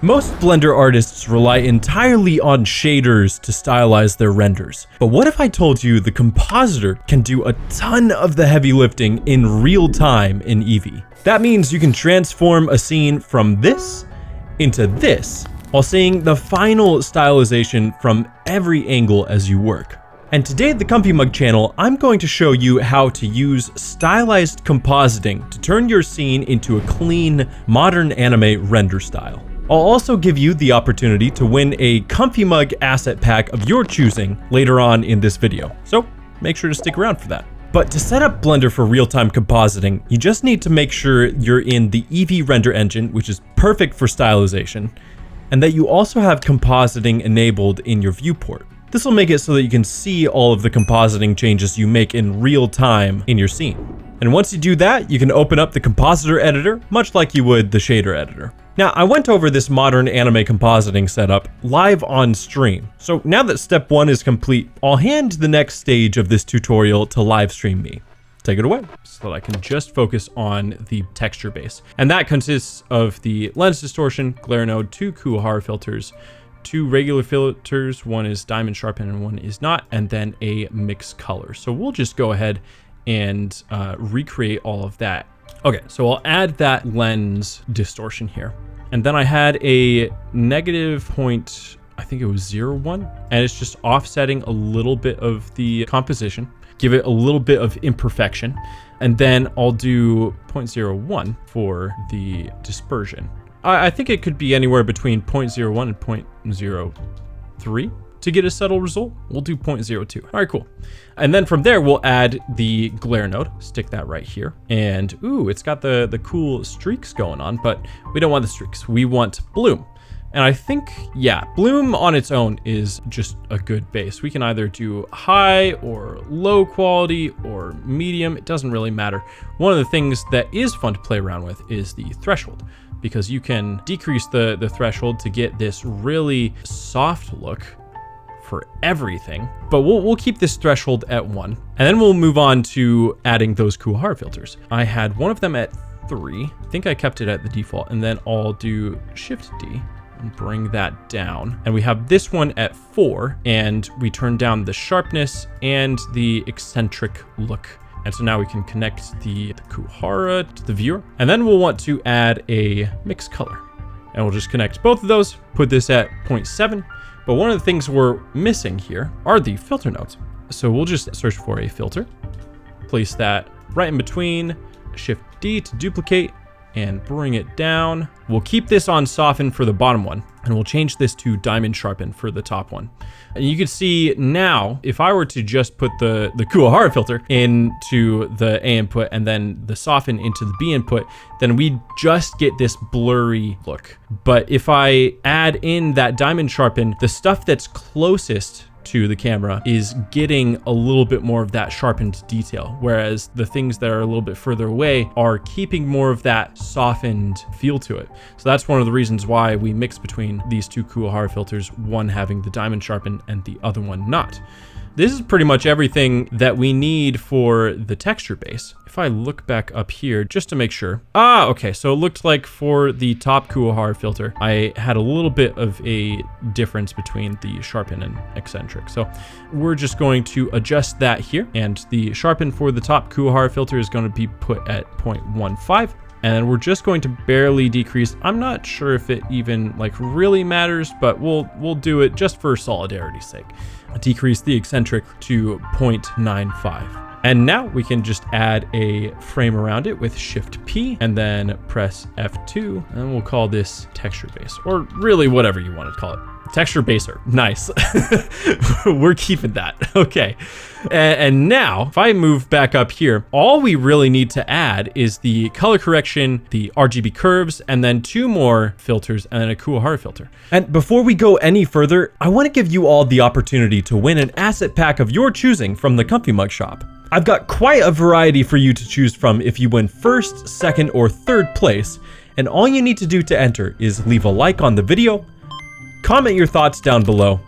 Most Blender artists rely entirely on shaders to stylize their renders. But what if I told you the compositor can do a ton of the heavy lifting in real time in Eevee? That means you can transform a scene from this into this, while seeing the final stylization from every angle as you work. And today at the Comfee Mug channel, I'm going to show you how to use stylized compositing to turn your scene into a clean, modern anime render style. I'll also give you the opportunity to win a Comfee Mug asset pack of your choosing later on in this video, so make sure to stick around for that. But to set up Blender for real-time compositing, you just need to make sure you're in the eevee render engine, which is perfect for stylization, and that you also have compositing enabled in your viewport. This will make it so that you can see all of the compositing changes you make in real time in your scene. And once you do that, you can open up the compositor editor, much like you would the shader editor. Now, I went over this modern anime compositing setup live on stream. So now that step 1 is complete, I'll hand the next stage of this tutorial to live stream me. Take it away, so that I can just focus on the texture base. And that consists of the lens distortion, glare node, 2 Kuwahara filters, 2 regular filters, one is diamond sharpen and one is not, and then a mix color. So we'll just go ahead and recreate all of that. Okay, so I'll add that lens distortion here. And then I had a negative point, I think it was 0.1, and it's just offsetting a little bit of the composition, give it a little bit of imperfection. And then I'll do 0.01 for the dispersion. I think it could be anywhere between 0.01 and 0.03 to get a subtle result. We'll do 0.02. All right, cool. And then from there, we'll add the glare node, stick that right here. And ooh, it's got the cool streaks going on, but we don't want the streaks. We want bloom. And I think, yeah, bloom on its own is just a good base. We can either do high or low quality or medium. It doesn't really matter. One of the things that is fun to play around with is the threshold, because you can decrease the threshold to get this really soft look for everything. But we'll keep this threshold at 1. And then we'll move on to adding those Kuwahara filters. I had one of them at 3. I think I kept it at the default. And then I'll do Shift D and bring that down. And we have this one at 4. And we turn down the sharpness and the eccentric look. And so now we can connect the Kuwahara to the viewer. And then we'll want to add a mix color. And we'll just connect both of those, put this at 0.7. But one of the things we're missing here are the filter nodes. So we'll just search for a filter, place that right in between, Shift D to duplicate, and bring it down. We'll keep this on soften for the bottom one, and we'll change this to diamond sharpen for the top one. And you can see now, if I were to just put the Kuwahara filter into the A input and then the soften into the B input, then we just get this blurry look. But if I add in that diamond sharpen, the stuff that's closest to the camera is getting a little bit more of that sharpened detail, whereas the things that are a little bit further away are keeping more of that softened feel to it. So that's one of the reasons why we mix between these 2 Kuwahara filters, one having the diamond sharpen and the other one not. This is pretty much everything that we need for the texture base. If I look back up here just to make sure. Okay, so it looked like for the top Kuwahara filter, I had a little bit of a difference between the sharpen and eccentric. So we're just going to adjust that here. And the sharpen for the top Kuwahara filter is going to be put at 0.15. And then we're just going to barely decrease. I'm not sure if it even like really matters, but we'll do it just for solidarity's sake. Decrease the eccentric to 0.95. And now we can just add a frame around it with Shift P and then press F2, and we'll call this texture base, or really whatever you want to call it. Texture baser, nice. We're keeping that, okay. And now, if I move back up here, all we really need to add is the color correction, the RGB curves, and then 2 more filters, and then a Kuwahara filter. And before we go any further, I want to give you all the opportunity to win an asset pack of your choosing from the Comfee Mug shop. I've got quite a variety for you to choose from if you win 1st, 2nd, or 3rd place, and all you need to do to enter is leave a like on the video, comment your thoughts down below,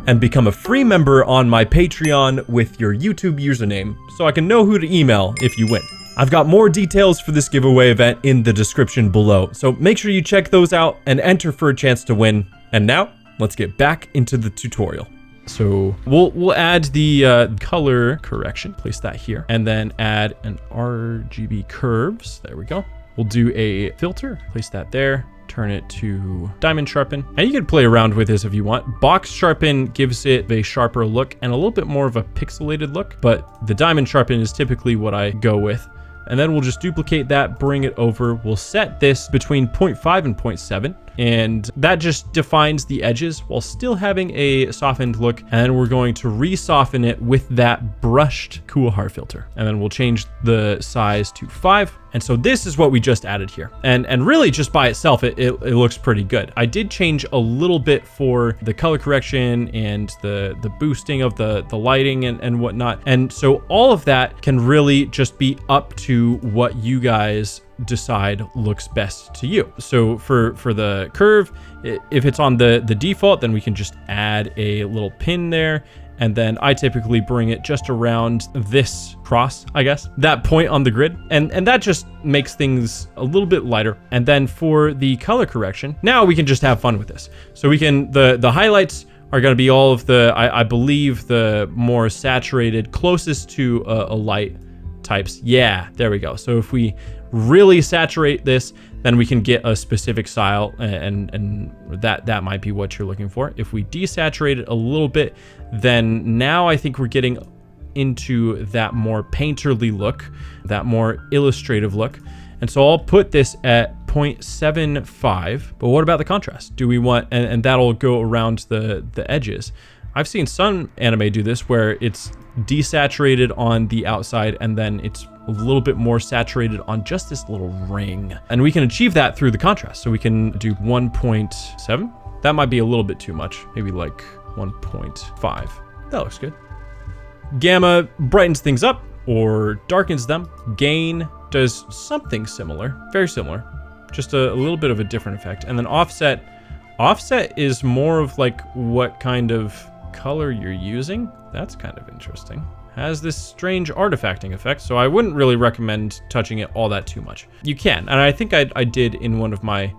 and become a free member on my Patreon with your YouTube username so I can know who to email if you win. I've got more details for this giveaway event in the description below, so make sure you check those out and enter for a chance to win. And now, let's get back into the tutorial. So we'll add the color correction, place that here, and then add an RGB curves. There we go. We'll do a filter, place that there, turn it to diamond sharpen, and you can play around with this if you want. Box sharpen gives it a sharper look and a little bit more of a pixelated look, but the diamond sharpen is typically what I go with. And then we'll just duplicate that, bring it over. We'll set this between 0.5 and 0.7. And that just defines the edges while still having a softened look. And then we're going to re-soften it with that brushed Kuwahara filter. And then we'll change the size to 5. And so this is what we just added here. And really just by itself, it looks pretty good. I did change a little bit for the color correction and the boosting of the lighting and whatnot. And so all of that can really just be up to what you guys decide looks best to you. So for the curve, if it's on the default, then we can just add a little pin there. And then I typically bring it just around this cross, I guess, that point on the grid. And that just makes things a little bit lighter. And then for the color correction, now we can just have fun with this. So we can, the highlights are going to be all of the, I believe, the more saturated, closest to a light types. Yeah, there we go. So if we really saturate this, then we can get a specific style, and that might be what you're looking for. If we desaturate it a little bit, then now I think we're getting into that more painterly look, that more illustrative look. And so I'll put this at 0.75. But what about the contrast? Do we want, and that'll go around the edges. I've seen some anime do this where it's desaturated on the outside and then it's a little bit more saturated on just this little ring. And we can achieve that through the contrast. So we can do 1.7. That might be a little bit too much. Maybe like 1.5. That looks good. Gamma brightens things up or darkens them. Gain does something similar, very similar, just a little bit of a different effect. And then offset is more of like what kind of color you're using. That's kind of interesting. Has this strange artifacting effect, so I wouldn't really recommend touching it all that too much. You can, and I think I did in one of my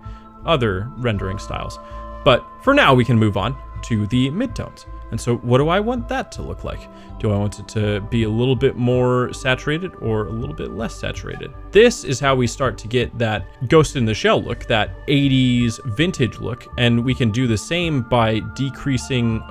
other rendering styles. But for now, we can move on to the midtones. And so what do I want that to look like? Do I want it to be a little bit more saturated or a little bit less saturated? This is how we start to get that Ghost in the Shell look, that 80s vintage look. And we can do the same by decreasing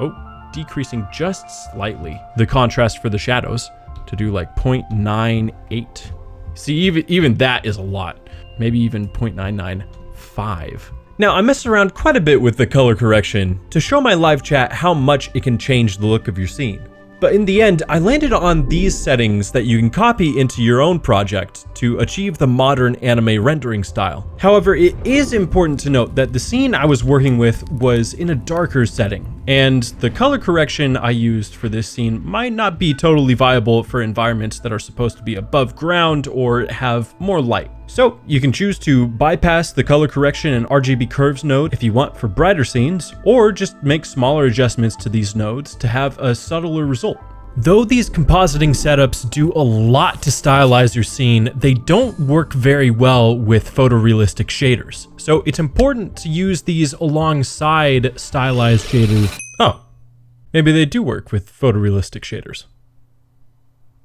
just slightly the contrast for the shadows to do like 0.98. See, even that is a lot. Maybe even 0.995. Now, I messed around quite a bit with the color correction to show my live chat how much it can change the look of your scene. But in the end, I landed on these settings that you can copy into your own project to achieve the modern anime rendering style. However, it is important to note that the scene I was working with was in a darker setting, and the color correction I used for this scene might not be totally viable for environments that are supposed to be above ground or have more light. So you can choose to bypass the color correction and RGB curves node if you want for brighter scenes, or just make smaller adjustments to these nodes to have a subtler result. Though these compositing setups do a lot to stylize your scene, they don't work very well with photorealistic shaders. So it's important to use these alongside stylized shaders. Oh, maybe they do work with photorealistic shaders.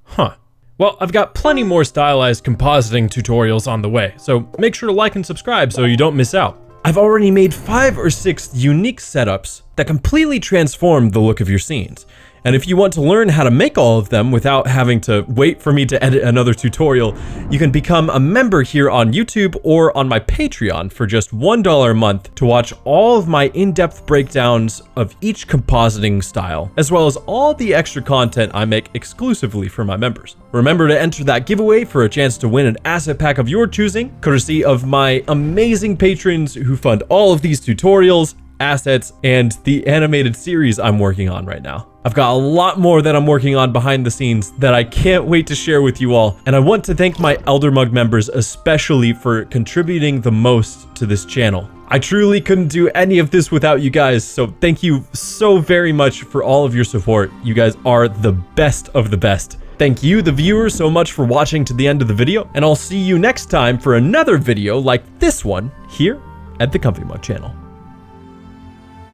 Huh. Well, I've got plenty more stylized compositing tutorials on the way, so make sure to like and subscribe so you don't miss out. I've already made 5 or 6 unique setups that completely transform the look of your scenes. And if you want to learn how to make all of them without having to wait for me to edit another tutorial, you can become a member here on YouTube or on my Patreon for just $1 a month to watch all of my in-depth breakdowns of each compositing style, as well as all the extra content I make exclusively for my members. Remember to enter that giveaway for a chance to win an asset pack of your choosing, courtesy of my amazing patrons who fund all of these tutorials, assets, and the animated series I'm working on right now. I've got a lot more that I'm working on behind the scenes that I can't wait to share with you all, and I want to thank my Elder Mug members especially for contributing the most to this channel. I truly couldn't do any of this without you guys, so thank you so very much for all of your support. You guys are the best of the best. Thank you, the viewer, so much for watching to the end of the video, and I'll see you next time for another video like this one here at the Comfee Mug channel.